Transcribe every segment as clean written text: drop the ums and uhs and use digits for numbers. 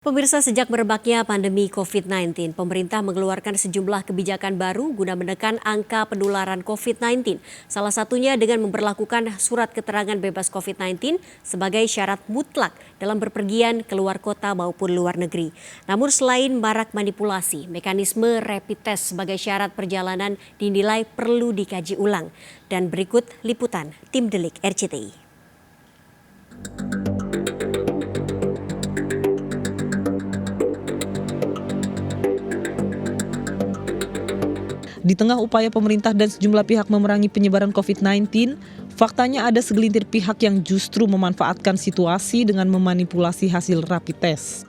Pemirsa, sejak merebaknya pandemi COVID-19, pemerintah mengeluarkan sejumlah kebijakan baru guna menekan angka penularan COVID-19. Salah satunya dengan memberlakukan surat keterangan bebas COVID-19 sebagai syarat mutlak dalam berpergian keluar kota maupun luar negeri. Namun selain marak manipulasi, mekanisme rapid test sebagai syarat perjalanan dinilai perlu dikaji ulang. Dan berikut liputan Tim Delik RCTI. Di tengah upaya pemerintah dan sejumlah pihak memerangi penyebaran COVID-19, faktanya ada segelintir pihak yang justru memanfaatkan situasi dengan memanipulasi hasil rapid test.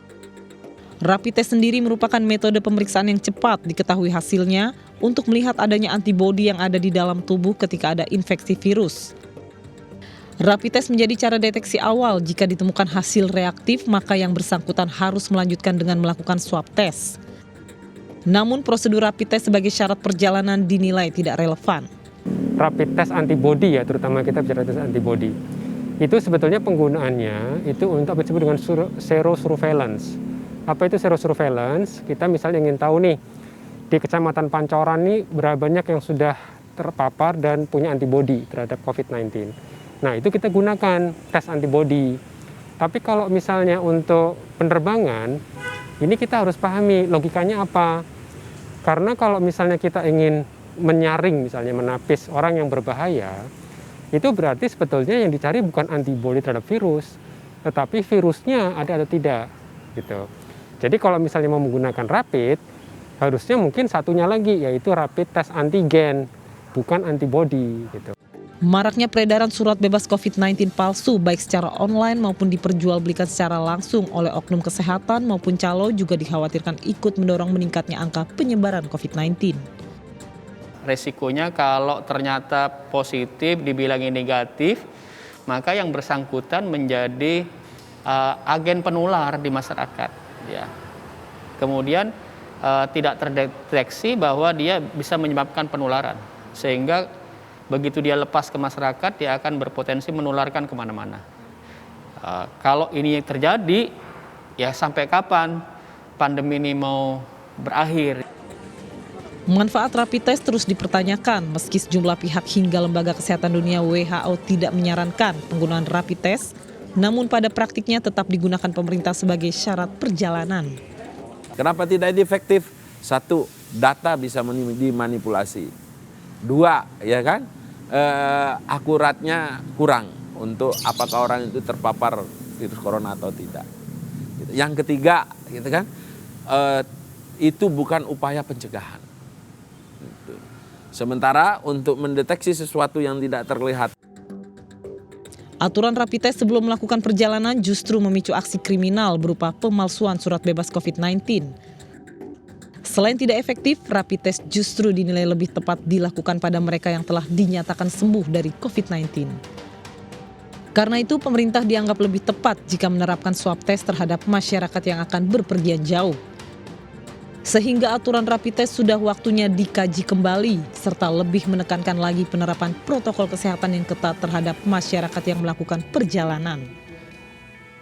Rapid test sendiri merupakan metode pemeriksaan yang cepat diketahui hasilnya untuk melihat adanya antibodi yang ada di dalam tubuh ketika ada infeksi virus. Rapid test menjadi cara deteksi awal. Jika ditemukan hasil reaktif, maka yang bersangkutan harus melanjutkan dengan melakukan swab test. Namun prosedur rapid test sebagai syarat perjalanan dinilai tidak relevan. Rapid test antibody ya, terutama kita bicara tes antibody. Itu sebetulnya penggunaannya itu untuk apa disebut dengan serosurveillance. Apa itu serosurveillance? Kita misalnya ingin tahu nih, di Kecamatan Pancoran nih berapa banyak yang sudah terpapar dan punya antibody terhadap COVID-19. Nah, itu kita gunakan tes antibody. Tapi kalau misalnya untuk penerbangan, ini kita harus pahami logikanya apa. Karena kalau misalnya kita ingin menyaring, misalnya menapis orang yang berbahaya, itu berarti sebetulnya yang dicari bukan antibodi terhadap virus, tetapi virusnya ada atau tidak. Gitu. Jadi kalau misalnya mau menggunakan rapid, harusnya mungkin satunya lagi, yaitu rapid test antigen, bukan antibodi. Gitu. Maraknya peredaran surat bebas COVID-19 palsu baik secara online maupun diperjualbelikan secara langsung oleh oknum kesehatan maupun calo juga dikhawatirkan ikut mendorong meningkatnya angka penyebaran COVID-19. Resikonya kalau ternyata positif dibilangi negatif, maka yang bersangkutan menjadi agen penular di masyarakat. Ya. Kemudian tidak terdeteksi bahwa dia bisa menyebabkan penularan, sehingga begitu dia lepas ke masyarakat, dia akan berpotensi menularkan kemana-mana. Kalau ini terjadi, ya sampai kapan pandemi ini mau berakhir? Manfaat rapid test terus dipertanyakan meski sejumlah pihak hingga Lembaga Kesehatan Dunia WHO tidak menyarankan penggunaan rapid test, namun pada praktiknya tetap digunakan pemerintah sebagai syarat perjalanan. Kenapa tidak efektif? Satu, data bisa dimanipulasi. Dua, ya kan? Akuratnya kurang untuk apakah orang itu terpapar virus corona atau tidak. Yang ketiga, gitu kan? Itu bukan upaya pencegahan. Sementara untuk mendeteksi sesuatu yang tidak terlihat. Aturan rapid test sebelum melakukan perjalanan justru memicu aksi kriminal berupa pemalsuan surat bebas COVID-19. Selain tidak efektif, rapid test justru dinilai lebih tepat dilakukan pada mereka yang telah dinyatakan sembuh dari COVID-19. Karena itu, pemerintah dianggap lebih tepat jika menerapkan swab test terhadap masyarakat yang akan berpergian jauh. Sehingga aturan rapid test sudah waktunya dikaji kembali, serta lebih menekankan lagi penerapan protokol kesehatan yang ketat terhadap masyarakat yang melakukan perjalanan.